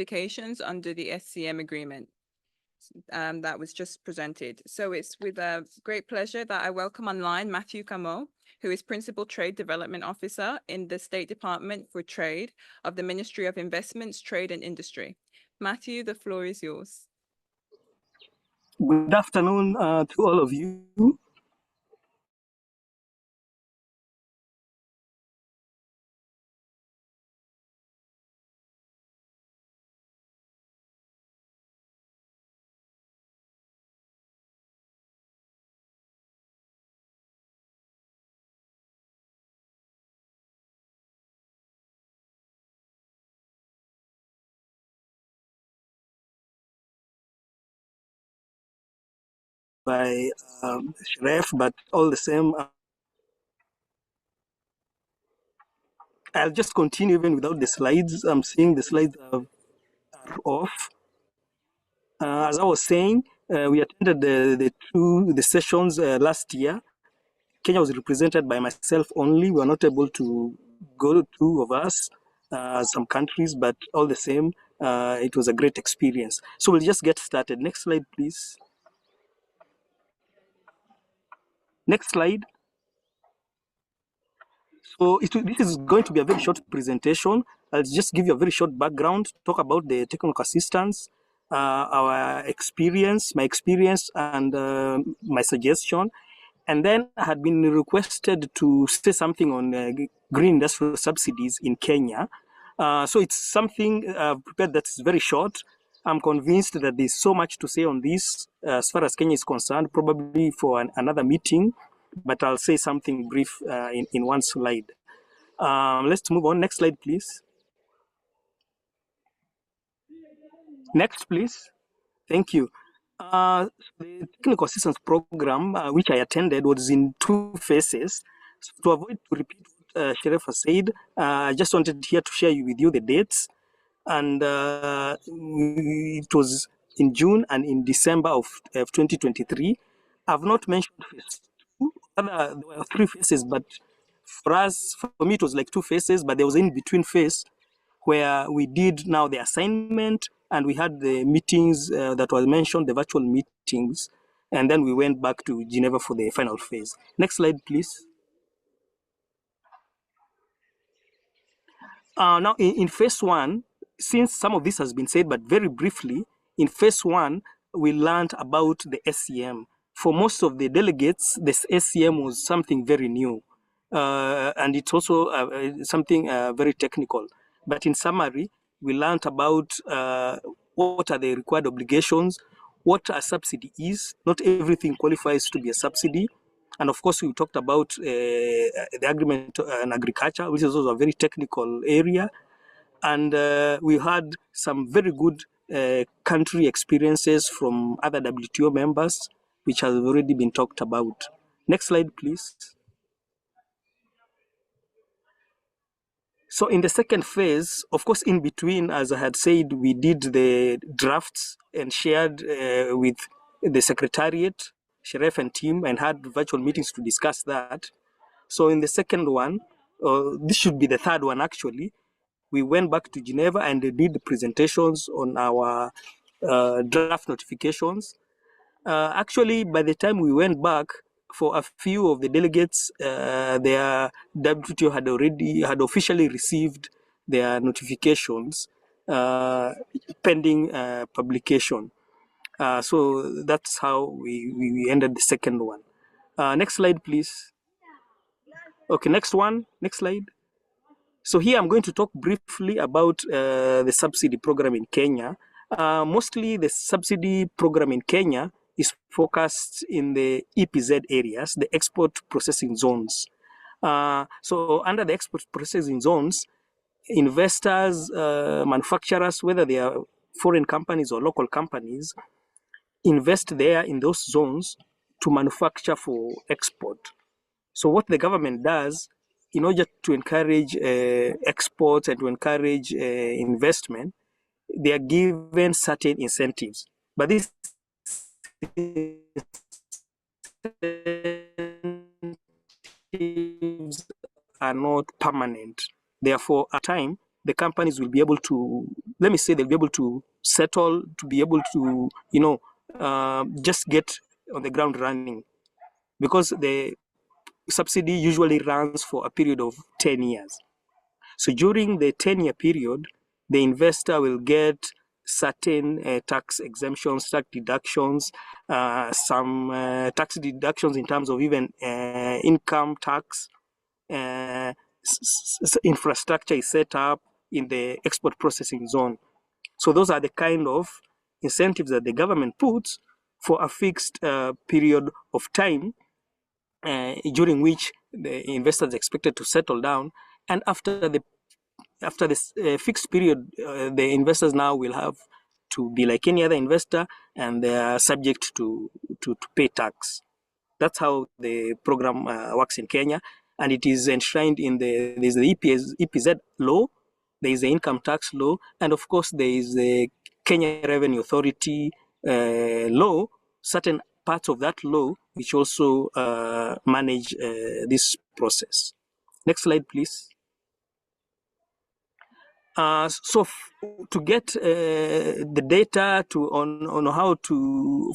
certifications under the SCM agreement that was just presented. So it's with a great pleasure that I welcome online Matthew Camo, who is Principal Trade Development Officer in the State Department for Trade of the Ministry of Investments, Trade and Industry. Matthew, the floor is yours. Good afternoon to all of you. By Shref, but all the same, I'll just continue even without the slides. I'm seeing the slides are off. As I was saying, we attended the sessions last year. Kenya was represented by myself only. We were not able to go, two of us, some countries, but all the same, it was a great experience. So we'll just get started. Next slide, please. Next slide. So this is going to be a very short presentation. I'll just give you a very short background, talk about the technical assistance, our experience, my experience, and my suggestion. And then I had been requested to say something on green industrial subsidies in Kenya. So it's something prepared that's very short. I'm convinced that there's so much to say on this as far as Kenya is concerned, probably for another meeting, but I'll say something brief in one slide. Let's move on. Next slide, please. Next, please. Thank you. The technical assistance program, which I attended, was in two phases. So to avoid to repeat what Sheref has said, I just wanted here to share with you the dates. And it was in June and in December of 2023. I've not mentioned phase two. There were three phases, but for me, it was like two phases, but there was an in-between phase where we did now the assignment and we had the meetings that was mentioned, the virtual meetings, and then we went back to Geneva for the final phase. Next slide, please. Now, in phase one, since some of this has been said, but very briefly, in phase one, we learned about the SCM. For most of the delegates, this SCM was something very new. And it's also something very technical. But in summary, we learned about what are the required obligations, what a subsidy is. Not everything qualifies to be a subsidy. And of course, we talked about the agreement on agriculture, which is also a very technical area. And we had some very good country experiences from other WTO members, which has already been talked about. Next slide, please. So in the second phase, of course, in between, as I had said, we did the drafts and shared with the secretariat, Sheref and team, and had virtual meetings to discuss that. So in the second one, this should be the third one actually, we went back to Geneva and did the presentations on our draft notifications. Actually, by the time we went back, for a few of the delegates, their WTO had officially received their notifications pending publication. So that's how we ended the second one. Next slide, please. Okay, next one. Next slide. So here I'm going to talk briefly about the subsidy program in Kenya. Mostly the subsidy program in Kenya is focused in the EPZ areas, the export processing zones. So under the export processing zones, investors, manufacturers, whether they are foreign companies or local companies, invest there in those zones to manufacture for export. So what the government does, in order to encourage exports and to encourage investment, they are given certain incentives. But these incentives are not permanent. Therefore, at time, the companies will be able to, let me say, they'll be able to settle, to be able to, just get on the ground running, because the subsidy usually runs for a period of 10 years. So during the 10-year period, the investor will get certain tax exemptions, tax deductions, some tax deductions in terms of even income tax. Infrastructure is set up in the export processing zone. So those are the kind of incentives that the government puts for a fixed period of time during which the investors are expected to settle down. And after this fixed period, the investors now will have to be like any other investor, and they are subject to pay tax. That's how the program works in Kenya, and it is enshrined in there's the EPZ law, there is the income tax law, and of course there is the Kenya Revenue Authority law, certain parts of that law which also manage this process. Next slide, please. So to get the data on how to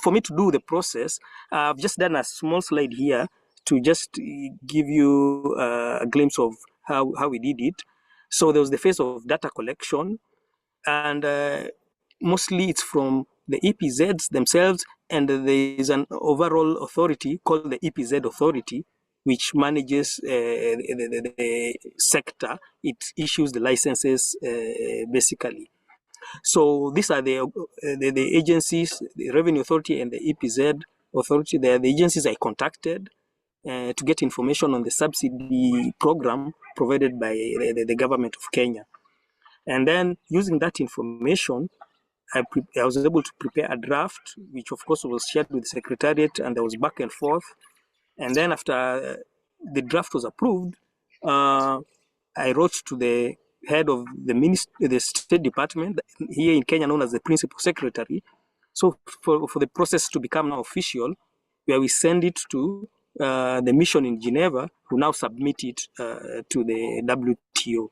for me to do the process, I've just done a small slide here to just give you a glimpse of how we did it. So there was the phase of data collection, and mostly it's from the EPZs themselves, and there is an overall authority called the EPZ authority, which manages the sector. It issues the licenses basically. So these are the agencies, the Revenue Authority and the EPZ authority. They are the agencies I contacted to get information on the subsidy program provided by the government of Kenya. And then using that information, I was able to prepare a draft, which of course was shared with the Secretariat, and there was back and forth. And then after the draft was approved, I wrote to the head of the State Department, here in Kenya known as the Principal Secretary. So for the process to become now official, where we send it to the mission in Geneva, who now submit it to the WTO.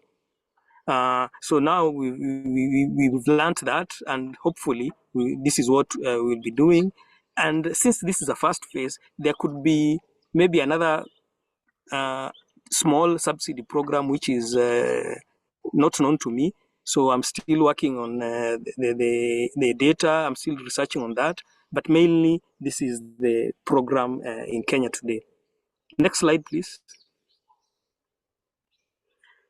So now we've learned that, and hopefully this is what we'll be doing. And since this is a first phase, there could be maybe another small subsidy program which is not known to me. So I'm still working on the data. I'm still researching on that. But mainly, this is the program in Kenya today. Next slide, please.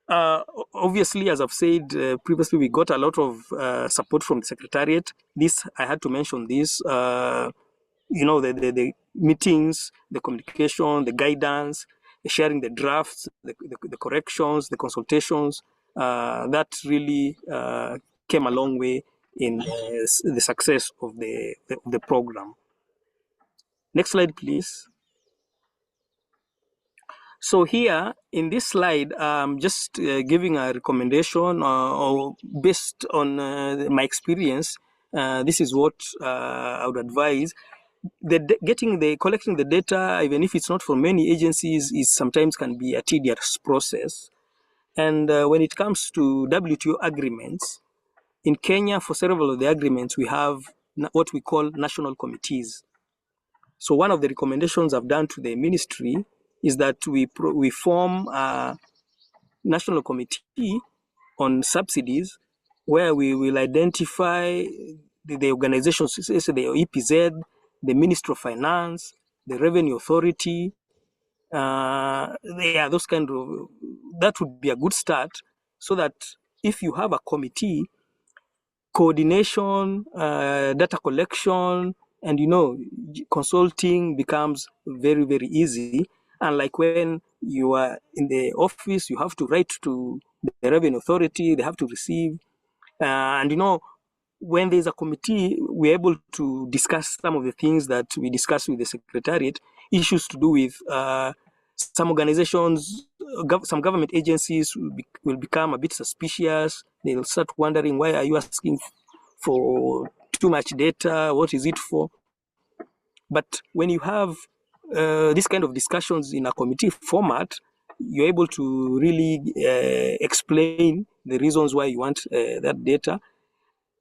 Obviously, as I've said previously, we got a lot of support from the Secretariat. This, I had to mention this, the meetings, the communication, the guidance, sharing the drafts, the corrections, the consultations, that really came a long way in the success of the program. Next slide, please. So here in this slide, I'm just giving a recommendation or based on my experience. This is what I would advise. Collecting the data, even if it's not from many agencies, is sometimes can be a tedious process. And when it comes to WTO agreements, in Kenya, for several of the agreements, we have what we call national committees. So one of the recommendations I've done to the ministry is that we form a national committee on subsidies, where we will identify the organizations, the EPZ, the Ministry of Finance, the Revenue Authority. Those kind of, that would be a good start, so that if you have a committee, coordination, data collection, and consulting becomes very, very easy. Unlike when you are in the office, you have to write to the Revenue Authority, they have to receive. When there's a committee, we're able to discuss some of the things that we discuss with the Secretariat, issues to do with some organizations, some government agencies will become a bit suspicious. They'll start wondering, why are you asking for too much data? What is it for? But when you have this kind of discussions in a committee format, you're able to really explain the reasons why you want that data.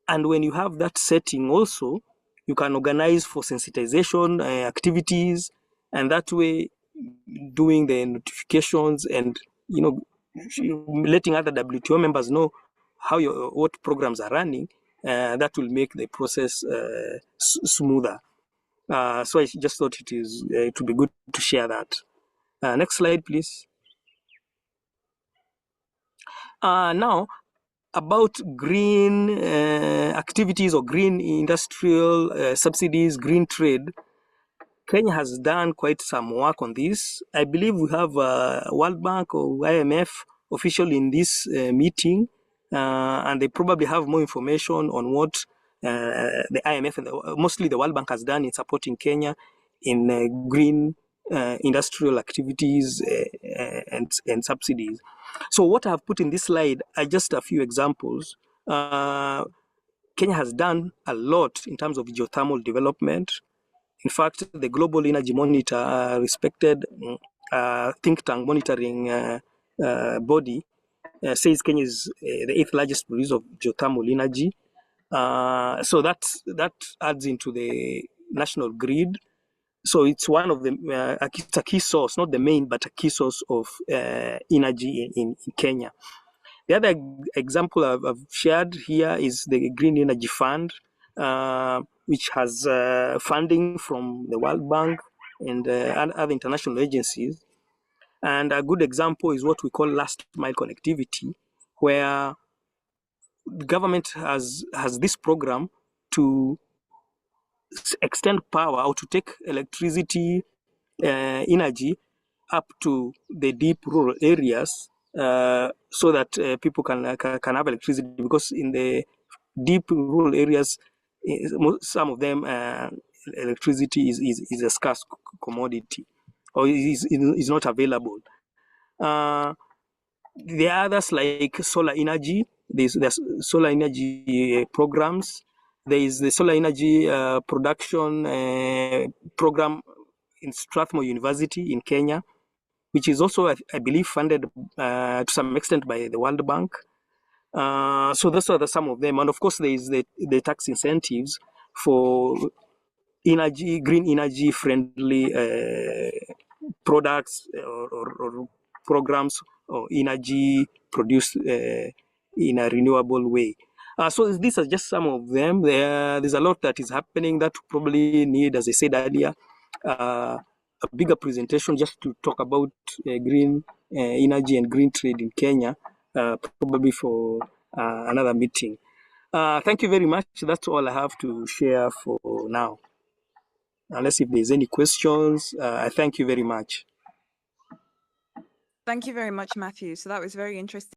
And when you have that setting also, you can organize for sensitization activities, and that way doing the notifications and, you know, letting other WTO members know how what programs are running, that will make the process smoother. So I just thought it would be good to share that. Next slide, please. Now, about green activities or green industrial subsidies, green trade, Kenya has done quite some work on this. I believe we have World Bank or IMF official in this meeting, and they probably have more information on what the IMF and mostly the World Bank has done in supporting Kenya in green industrial activities and subsidies. So what I have put in this slide are just a few examples. Kenya has done a lot in terms of geothermal development. In fact, the Global Energy Monitor, respected think tank monitoring body, says Kenya is the 8th largest producer of geothermal energy. So that adds into the national grid. So it's one of the, it's a key source, not the main, but a key source of energy in Kenya. The other example I've shared here is the Green Energy Fund, which has funding from the World Bank and other international agencies. And a good example is what we call last mile connectivity, where the government has this program to extend power or to take electricity energy up to the deep rural areas, so that people can have electricity, because in the deep rural areas, some of them electricity is a scarce commodity or is not available. The others like solar energy, there's solar energy programs. There is the solar energy production program in Strathmore University in Kenya, which is also, I believe, funded to some extent by the World Bank. So those are some of them. And of course, there is the tax incentives for energy, green energy friendly products or programs or energy produced in a renewable way. So these are just some of them. There's a lot that is happening that probably need, as I said earlier, a bigger presentation just to talk about green energy and green trade in Kenya, probably for another meeting. Thank you very much. That's all I have to share for now. Unless if there's any questions, I thank you very much. Thank you very much, Matthew. So that was very interesting.